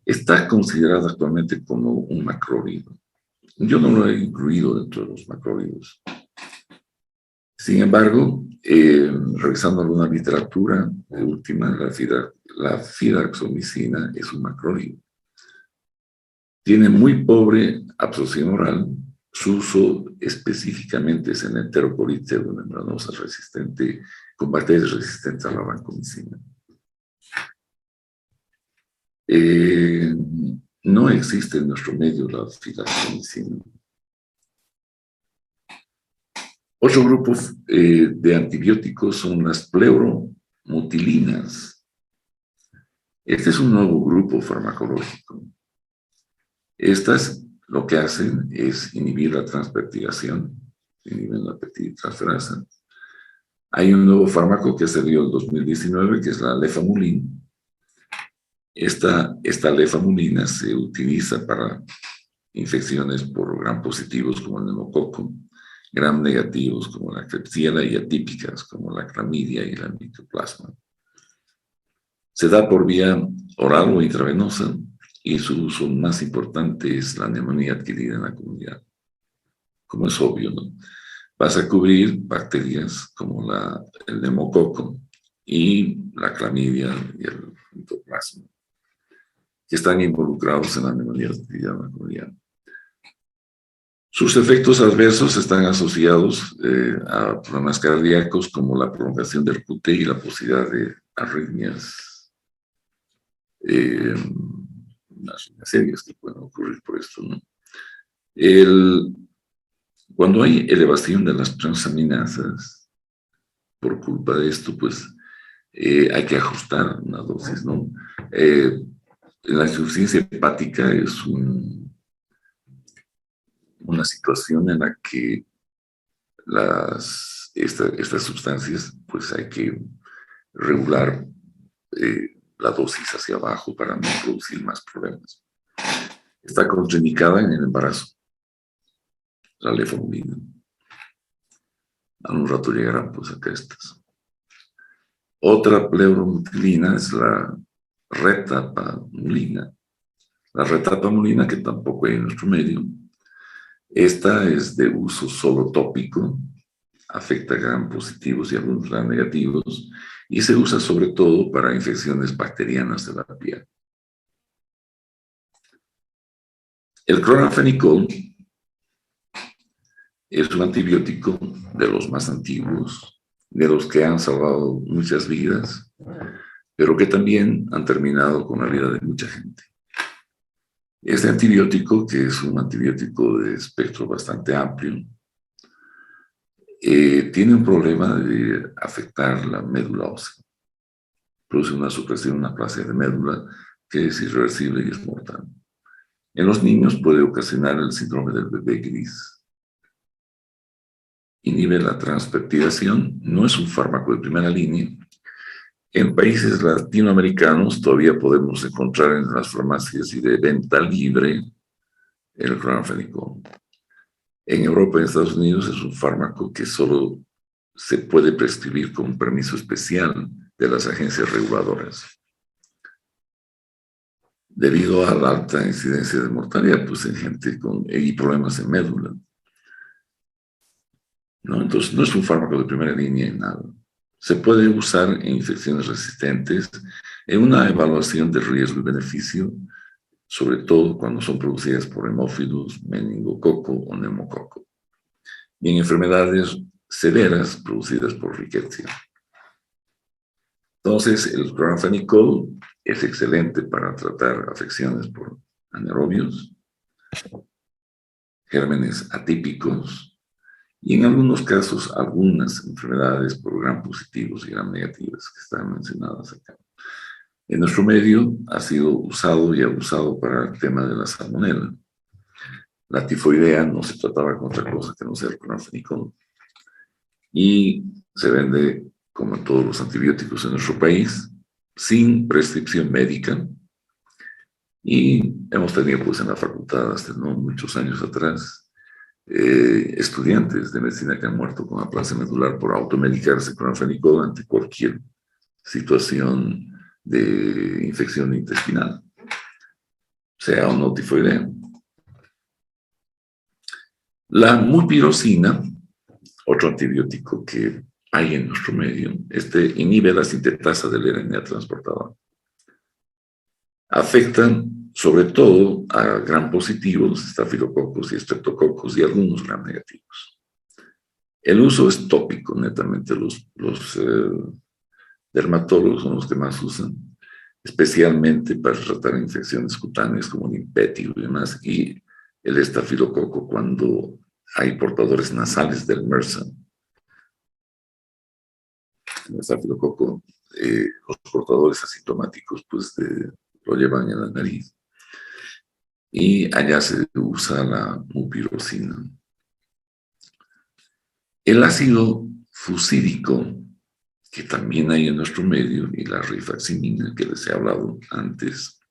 está considerada actualmente como un macrólido. Yo no lo he incluido dentro de los macrólidos. Sin embargo, revisando alguna literatura última, la fidaxomicina es un macrólido. Tiene muy pobre absorción oral. Su uso específicamente es en enterocolitis membranosa resistente, con bacterias resistentes a la vancomicina. No existe en nuestro medio la fidaxomicina. Otro grupo de antibióticos son las pleuromutilinas. Este es un nuevo grupo farmacológico. Estas lo que hacen es inhibir la transpeptidación, inhiben la peptidtransferasa. Hay un nuevo fármaco que salió en 2019, que es la lefamulina. Esta lefamulina se utiliza para infecciones por gram positivos como el neumococo, gram negativos como la Klebsiella y atípicas como la clamidia y la micoplasma. Se da por vía oral o intravenosa y su uso más importante es la neumonía adquirida en la comunidad. Como es obvio, ¿no? Vas a cubrir bacterias como el neumococo y la clamidia y el micoplasma, que están involucrados en la neumonía adquirida en la comunidad. Sus efectos adversos están asociados a problemas cardíacos como la prolongación del QT y la posibilidad de arritmias serias que pueden ocurrir por esto, ¿no? Cuando hay elevación de las transaminasas, por culpa de esto, pues hay que ajustar una dosis, ¿no? La insuficiencia hepática es una situación en la que estas sustancias, pues hay que regular la dosis hacia abajo para no producir más problemas. Está contraindicada en el embarazo, la lefamulina. A un rato llegarán pues acá estas. Otra pleuromutilina es la retapamulina. La retapamulina, que tampoco hay en nuestro medio, esta es de uso solo tópico, afecta a gram positivos y algunos gram negativos, y se usa sobre todo para infecciones bacterianas de la piel. El cloranfenicol es un antibiótico de los más antiguos, de los que han salvado muchas vidas, pero que también han terminado con la vida de mucha gente. Este antibiótico, que es un antibiótico de espectro bastante amplio, tiene un problema de afectar la médula ósea. Produce una supresión, una aplasia de médula que es irreversible y es mortal. En los niños puede ocasionar el síndrome del bebé gris. Inhibe la transpeptidación, no es un fármaco de primera línea. En países latinoamericanos todavía podemos encontrar en las farmacias y de venta libre el cloranfenicol. En Europa y en Estados Unidos es un fármaco que solo se puede prescribir con un permiso especial de las agencias reguladoras. Debido a la alta incidencia de mortalidad, pues en gente y problemas en médula, ¿no? Entonces, no es un fármaco de primera línea en nada. Se puede usar en infecciones resistentes, en una evaluación de riesgo y beneficio, sobre todo cuando son producidas por hemófilos, meningococo o neumococo, y en enfermedades severas producidas por riqueza. Entonces, el cloranfenicol es excelente para tratar afecciones por anaerobios, gérmenes atípicos, y en algunos casos, algunas enfermedades por gram positivos y gram negativas que están mencionadas acá. En nuestro medio ha sido usado y abusado para el tema de la salmonela. La tifoidea no se trataba con otra cosa que no sea el cloranfenicol. Y se vende, como todos los antibióticos en nuestro país, sin prescripción médica. Y hemos tenido, pues, en la facultad, hasta no muchos años atrás, estudiantes de medicina que han muerto con aplasia medular por automedicarse con alfenicol ante cualquier situación de infección intestinal, sea o no tifoidea. La mupirocina, otro antibiótico que hay en nuestro medio, inhibe la sintetasa del RNA transportador. Afectan sobre todo a gram positivos, estafilococos y estreptococos y algunos gram negativos. El uso es tópico, netamente. Los dermatólogos son los que más usan, especialmente para tratar infecciones cutáneas como el impétigo y demás, y el estafilococo cuando hay portadores nasales del MRSA. El estafilococo, los portadores asintomáticos, pues lo llevan en la nariz. Y allá se usa la mupirocina. El ácido fusídico, que también hay en nuestro medio, y la rifaximina, que les he hablado antes.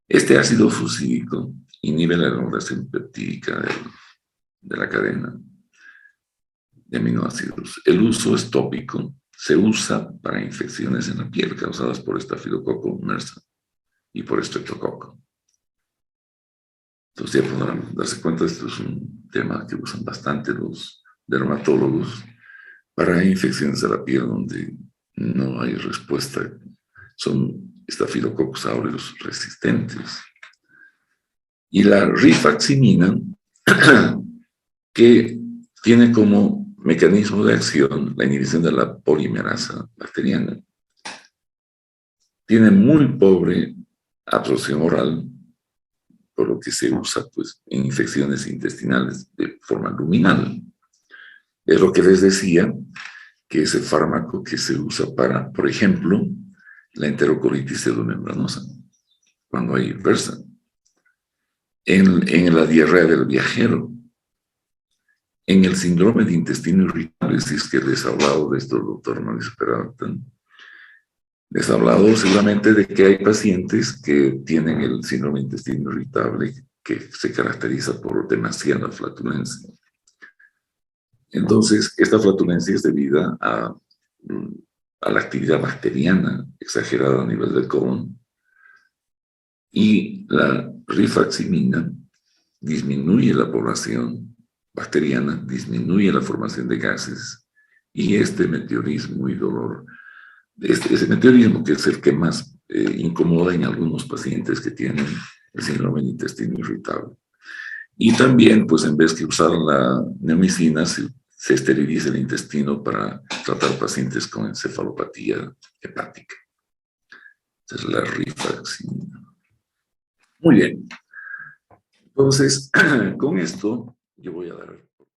Este ácido fusídico inhibe la elongación peptídica de la cadena de aminoácidos. El uso es tópico. Se usa para infecciones en la piel causadas por estafilococo MRSA y por estreptococo. Entonces ya podrán darse cuenta, esto es un tema que usan bastante los dermatólogos para infecciones de la piel donde no hay respuesta. Son estafilococos aureus resistentes. Y la rifaximina, que tiene como mecanismo de acción la inhibición de la polimerasa bacteriana. Tiene muy pobre absorción oral, por lo que se usa pues, en infecciones intestinales de forma luminal. Es lo que les decía, que es el fármaco que se usa para, por ejemplo, la enterocolitis pseudomembranosa, cuando hay versa. En la diarrea del viajero, en el síndrome de intestino irritable, si es que les ha hablado de esto el doctor Mauricio Peralta, les ha hablado seguramente de que hay pacientes que tienen el síndrome de intestino irritable que se caracteriza por demasiada flatulencia. Entonces, esta flatulencia es debida a la actividad bacteriana exagerada a nivel del colon, y la rifaximina disminuye la población bacteriana, disminuye la formación de gases, y este meteorismo y dolor, ese meteorismo que es el que más incomoda en algunos pacientes que tienen el síndrome de intestino irritable. Y también, pues en vez de usar la neomicina, se esteriliza el intestino para tratar pacientes con encefalopatía hepática. Esa es la rifaximina. Muy bien. Entonces, con esto yo voy a dar